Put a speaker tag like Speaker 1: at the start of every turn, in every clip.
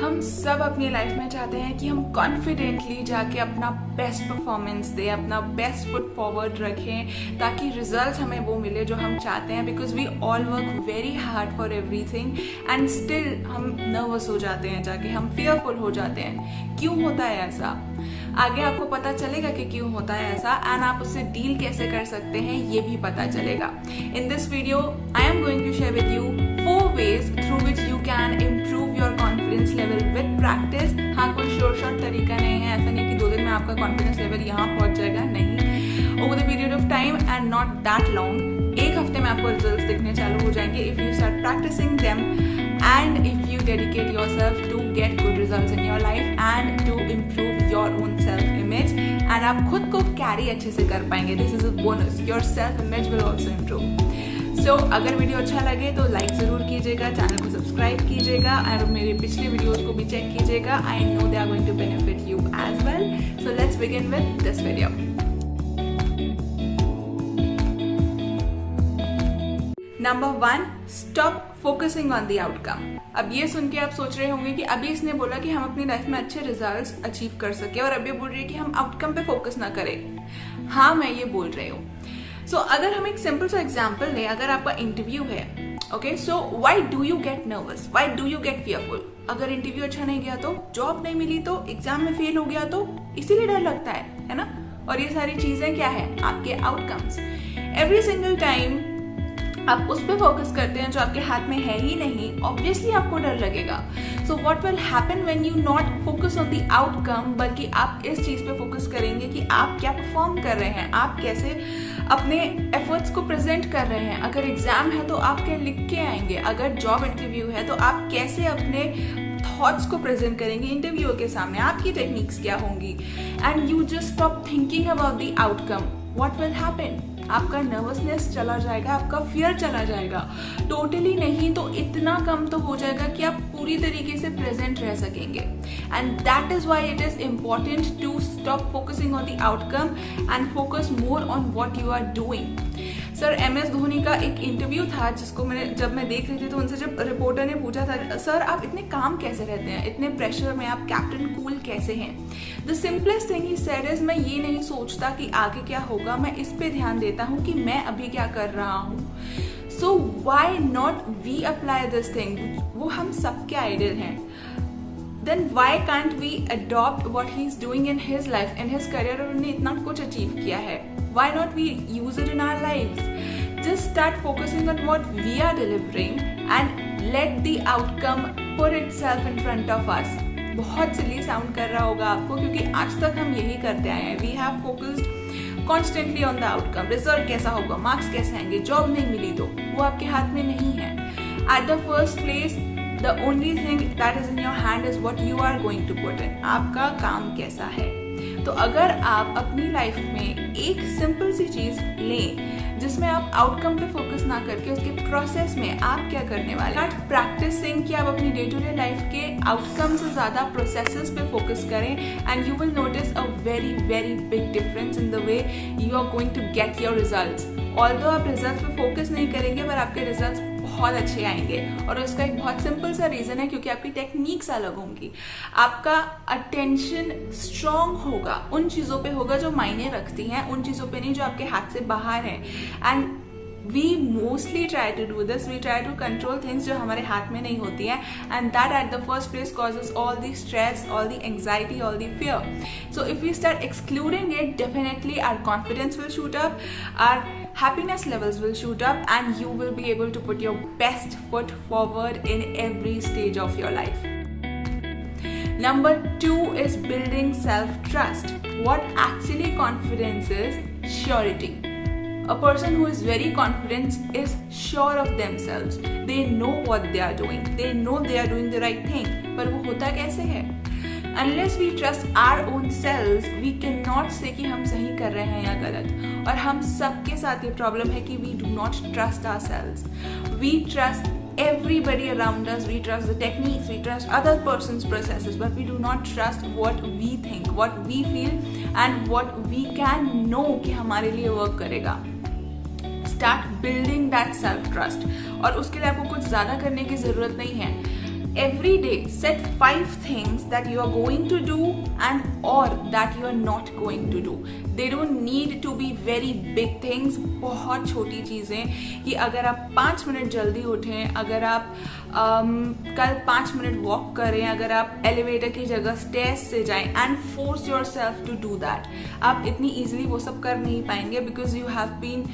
Speaker 1: हम सब अपनी लाइफ में चाहते हैं कि हम कॉन्फिडेंटली जाके अपना बेस्ट परफॉर्मेंस दें, अपना बेस्ट फुट फॉरवर्ड रखें ताकि रिजल्ट्स हमें वो मिले जो हम चाहते हैं। Because we all work very hard for everything and still हम नर्वस हो जाते हैं, जाके हम फेयरफुल हो जाते हैं। क्यों होता है ऐसा? आगे आपको पता चलेगा कि क्यों होता है ऐसा एंड आप उससे डील कैसे कर सकते हैं ये भी पता चलेगा। In this video I am going to share with you 4 ways through which you can improve your confidence level with practice। हाँ, कोई शॉर्ट तरीका नहीं है, ऐसा नहीं कि 2 दिन में आपका कॉन्फिडेंस लेवल यहाँ पहुंच जाएगा, नहीं। Over the period of time and not that long, 1 हफ्ते में आपको रिजल्ट्स दिखने चालू हो जाएंगे if you start practicing them and if you dedicate yourself to get good results in your life and to improve your own self image and आप खुद को कैरी अच्छे से कर पाएंगे। This is a bonus, your self image will also improve. So अगर video अच्छा लगे तो लाइक ज़रूर कीजिएगा, चैनल को सब्सक्राइब कीजिएगा और मेरे पिछले वीडियोस को भी चेक कीजिएगा। I know they are going to benefit you as well. So let's begin with this video. Number 1, stop focusing on the outcome. अब ये सुन के आप सोच रहे होंगे कि अभी इसने बोला कि हम अपनी लाइफ में अच्छे रिजल्ट्स अचीव कर सके और अभी बोल रही है कि हम आउटकम पे फोकस ना करें। हाँ, मैं ये बोल रही हूँ। सो अगर हम एक सिंपल सा एग्जाम्पल लें, अगर आपका इंटरव्यू है, okay, so why do you get nervous, why do you get fearful? अगर इंटरव्यू अच्छा नहीं गया तो, जॉब नहीं मिली तो, एग्जाम में फेल हो गया तो, इसीलिए डर लगता है ना। और ये सारी चीजें क्या है? आपके आउटकम्स। एवरी सिंगल टाइम आप उस पर फोकस करते हैं जो आपके हाथ में है ही नहीं, ऑब्वियसली आपको डर लगेगा। So what will happen when you not focus on the outcome, बल्कि आप इस चीज पे फोकस करेंगे कि आप क्या परफॉर्म कर रहे हैं, आप कैसे अपने एफर्ट्स को प्रेजेंट कर रहे हैं। अगर एग्जाम है तो आप क्या लिख के आएंगे, अगर जॉब इंटरव्यू है तो आप कैसे अपने थॉट्स को प्रेजेंट करेंगे इंटरव्यूअर के सामने, आपकी टेक्निक्स क्या होंगी। And you just stop thinking about the outcome, what will happen? आपका नर्वसनेस चला जाएगा, आपका फियर चला जाएगा। टोटली नहीं तो इतना कम तो हो जाएगा कि आप पूरी तरीके से प्रेजेंट रह सकेंगे। And that is why it is important to stop focusing on the outcome and focus more on what you are doing. Sir MS Dhoni का एक इंटरव्यू था जिसको जब मैं देख रही थी तो उनसे जब रिपोर्टर ने पूछा था, सर आप इतने काम कैसे रहते हैं, इतने प्रेशर में आप कैप्टन कूल कैसे हैं? The simplest thing he said is, मैं ये नहीं सोचता कि आगे क्या होगा, मैं इस पे ध्यान देता हूँ कि मैं अभी क्या कर रहा हूँ। So why not we apply this thing? वो हम सबके आइडियल हैं। Then why can't we adopt what he's doing in his life, in his career? और उन्होंने इतना कुछ अचीव किया है, why not we use it in our lives? Just start focusing on what we are delivering and let the outcome put itself in front of us. बहुत सिली sound कर रहा होगा आपको क्योंकि आज तक हम यही करते आए हैं। We have focused constantly on the outcome. Result कैसा होगा, मार्क्स कैसे आएंगे, जॉब नहीं मिली तो, वो आपके हाथ में नहीं है। At the first place, the only thing that is in your hand is what you are going to put in. आपका काम कैसा है? तो अगर आप अपनी लाइफ में एक सिंपल सी चीज लें जिसमें आप आउटकम पे फोकस ना करके उसके प्रोसेस में आप क्या करने वाले हैं, प्रैक्टिसिंग कि आप अपनी डे टू डे लाइफ के आउटकम से ज्यादा प्रोसेसेस पे फोकस करें and you will notice a very very big difference in the way you are going to get your results. Although आप रिजल्ट्स पे फोकस नहीं करेंगे पर आपके रिजल्ट्स बहुत अच्छे आएंगे और उसका एक बहुत सिंपल सा रीजन है क्योंकि आपकी टेक्निक्स अलग होंगी। आपका अटेंशन स्ट्रांग होगा, उन चीजों पे होगा जो मायने रखती हैं, उन चीजों पे नहीं जो आपके हाथ से बाहर हैं। And we mostly try to do this, we try to control things जो हमारे हाथ में नहीं होती हैं and that at the first place causes all the stress, all the anxiety, all the fear. So if we start excluding it, definitely our confidence will shoot up, our happiness levels will shoot up and you will be able to put your best foot forward in every stage of your life. Number 2 is building self-trust. What actually confidence is? Surety. A person who is very confident is sure of themselves. They know what they are doing. They know they are doing the right thing. पर वो होता कैसे है? Unless we trust our own selves, we cannot say कि हम सही कर रहे हैं या गलत। और हम सबके साथ ये प्रॉब्लम है कि we do not trust ourselves. We trust everybody around us, we trust the techniques, we trust other person's processes, but we do not trust what we think, what we feel and what we can know कि हमारे लिए work करेगा। Start building that self trust और उसके लिए आपको कुछ ज्यादा करने की जरूरत नहीं है। Every day set 5 things that you are going to do and or that you are not going to do. They don't need to be very big things. बहुत छोटी चीज़ें कि अगर आप 5 मिनट जल्दी उठें, अगर आप कल 5 मिनट वॉक करें, अगर आप एलिवेटर की जगह स्टेयर्स से जाएं and force yourself to do that. आप इतनी ईजिली वो सब कर नहीं पाएंगे बिकॉज यू हैव बीन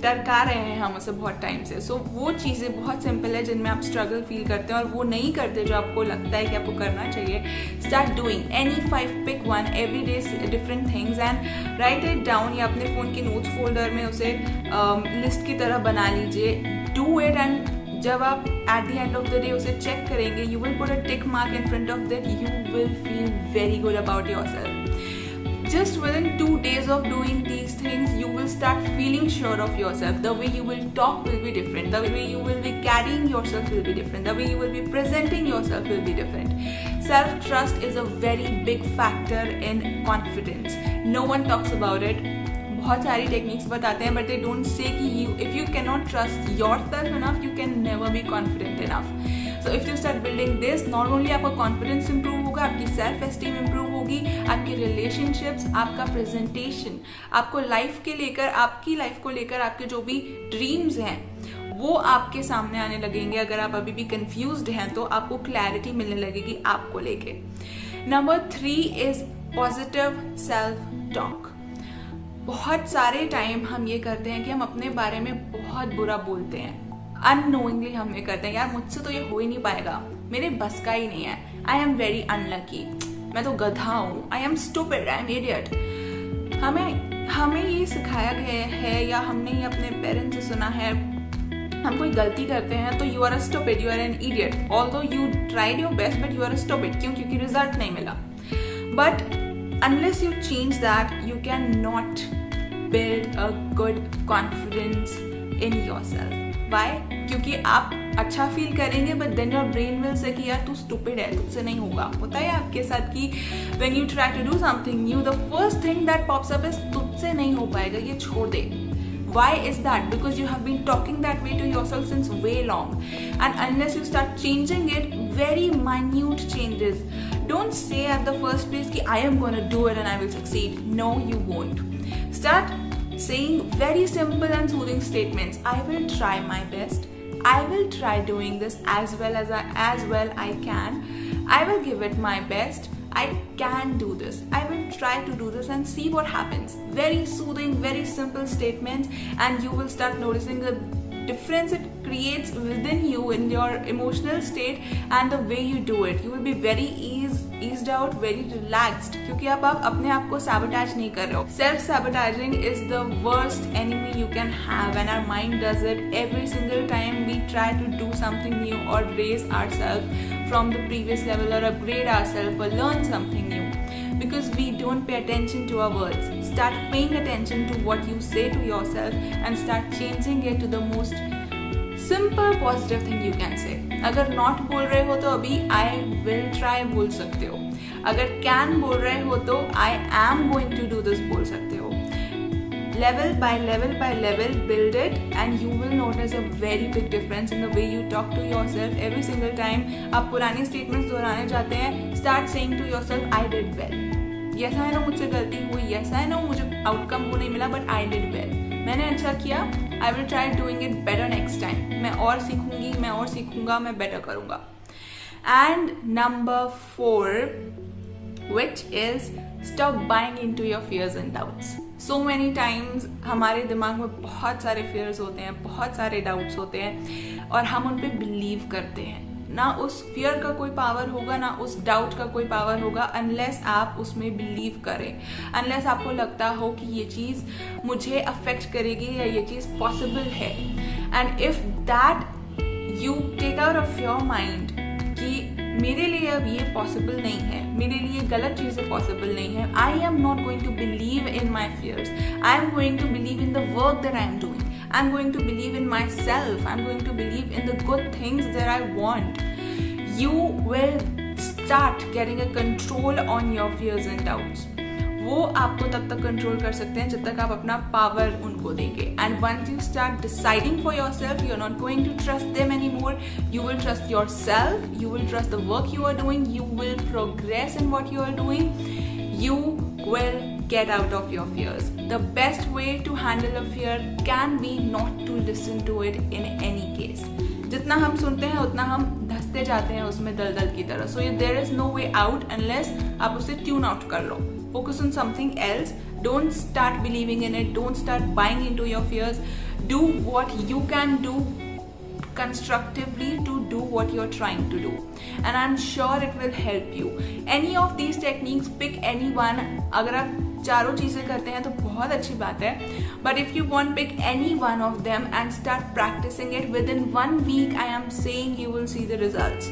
Speaker 1: टरका रहे हैं हम उसे बहुत टाइम से. सो वो चीज़ें बहुत सिंपल है जिनमें आप स्ट्रगल फील करते हैं और वो नहीं करते जो आपको लगता है कि आपको करना चाहिए. Start doing any 5, pick one every day different things and write it down या अपने फ़ोन के नोट्स फोल्डर में उसे लिस्ट की तरह बना लीजिए. डू इट एंड जब आप at the end of the day उसे चेक करेंगे, you will put a tick mark in front of that, you will feel very good about yourself. Just within 2 days of doing these things, you will start feeling sure of yourself. The way you will talk will be different. The way you will be carrying yourself will be different. The way you will be presenting yourself will be different. Self-trust is a very big factor in confidence. No one talks about it. बहुत सारी techniques बताते हैं, but they don't say कि if you cannot trust yourself enough, you can never be confident enough. So if you start building this, not only आपका confidence improve होगा, आपकी self esteem improve होगी, आपकी रिलेशनशिप्स, आपका presentation, आपको life के लेकर, आपकी लाइफ को लेकर आपके जो भी ड्रीम्स हैं वो आपके सामने आने लगेंगे. अगर आप अभी भी कंफ्यूज्ड हैं तो आपको क्लैरिटी मिलने लगेगी आपको लेके. Number 3 is positive self talk. बहुत सारे टाइम हम ये करते हैं कि हम अपने बारे में बहुत बुरा बोलते हैं. अननोइंगली हम ये करते हैं, यार मुझसे तो ये हो ही नहीं पाएगा, मेरे बस का ही नहीं है, आई एम वेरी अनलकी, मैं तो गधा हूँ, I am stupid, I am idiot. हमें ये सिखाया गया है या हमने ये अपने पेरेंट्स से सुना है. हम कोई गलती करते हैं तो you are a stupid, you are an idiot, although you tried your best but you are a stupid. क्यों? क्योंकि रिजल्ट नहीं मिला. But unless you change that, you cannot build a good confidence in yourself. Why? क्योंकि आप अच्छा feel करेंगे but then your brain will say कि यार तू stupid है, तुझसे नहीं होगा. होता है आपके साथ कि when you try to do something new, the first thing that pops up is तुझसे नहीं हो पाएगा, ये छोड़ दे. Why is that? Because you have been talking that way to yourself since way long, and unless you start changing it, very minute changes. Don't say at the first place कि I am going to do it and I will succeed. No, you won't. Start saying very simple and soothing statements. I will try my best. I will try doing this as well I can. I will give it my best. I can do this. I will try to do this and see what happens. Very soothing, very simple statements, and you will start noticing the difference it creates within you in your emotional state and the way you do it. You will be very eased out, very relaxed, क्योंकि आप अपने आप को sabotage नहीं कर रहे हो. Self sabotaging is the worst enemy you can have, and our mind does it every single time we try to do something new or raise ourselves from the previous level or upgrade ourselves or learn something new, because we don't pay attention to our words. Start paying attention to what you say to yourself and start changing it to the most simple positive thing you can say. अगर not बोल रहे हो तो अभी I will try बोल सकते हो. अगर can बोल रहे हो तो I am going to do this बोल सकते हो. Level by level by level, build it, and you will notice a very big difference in the way you talk to yourself every single time. आप पुराने statements दोहराने जाते हैं. Start saying to yourself, I did well. Yes, I know मुझसे गलती हुई. Yes, I know मुझे outcome वो नहीं मिला, but I did well. मैंने अच्छा किया. I will try doing it better next time. मैं और सीखूंगी, मैं और सीखूंगा, मैं better करूंगा. And number 4, which is stop buying into your fears and doubts. So many times हमारे दिमाग में बहुत सारे fears होते हैं, बहुत सारे doubts होते हैं और हम उन पे believe करते हैं. ना उस fear का कोई power होगा, ना उस doubt का कोई power होगा unless आप उसमें believe करें, unless आपको लगता हो कि ये चीज़ मुझे affect करेगी या ये चीज़ possible है. And if that you take out of your mind कि मेरे लिए अब ये पॉसिबल नहीं है, मेरे लिए गलत चीज़ें पॉसिबल नहीं है, I am not going to believe in my fears, I am going to believe in the work that I am doing, I am going to believe in myself, I am going to believe in the good things that I want. You will start getting a control on your fears and doubts. वो आपको तब तक control कर सकते हैं जब तक आप अपना पावर उनको देंगे. And once you start deciding for yourself, you are not going to trust them any more. You will trust yourself, you will trust the work you are doing, you will progress in what you are doing, you will get out of your fears. The best way to handle a fear can be not to listen to it in any case. जितना हम सुनते हैं उतना हम धंसते जाते हैं उसमें दलदल की तरह. So there is no way out unless आप उसे tune out कर लो. Focus on something else. Don't start believing in it. Don't start buying into your fears. Do what you can do constructively to do what you're trying to do, and I'm sure it will help you. Any of these techniques, pick any one. अगर आप चारों चीज़ें करते हैं तो बहुत अच्छी बात है, but if you want, pick any one of them and start practicing it. Within 1 week, I am saying you will see the results.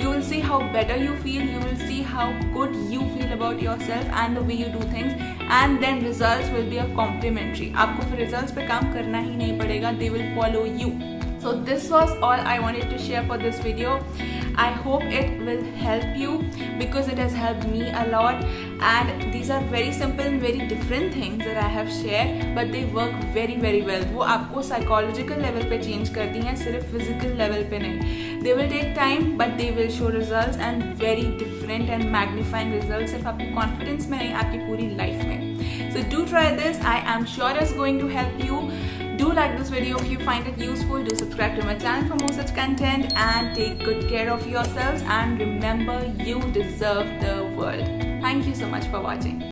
Speaker 1: You will see how better you feel, you will see how good you feel about yourself and the way you do things, and then results will be a complimentary. आपको फिर results पे काम करना ही नहीं पड़ेगा, they will follow you. So this was all I wanted to share for this video. I hope it will help you because it has helped me a lot, and these are very simple and very different things that I have shared, but they work very very well. वो आपको psychological level पे change करती हैं, सिर्फ physical level पे नहीं. They will take time, but they will show results, and very different and magnifying results सिर्फ आपकी confidence में नहीं, आपकी पूरी life में. So do try this. I am sure it's going to help you. Do like this video if you find it useful. Do subscribe to my channel for more such content, and take good care of yourselves, and remember, you deserve the world. Thank you so much for watching.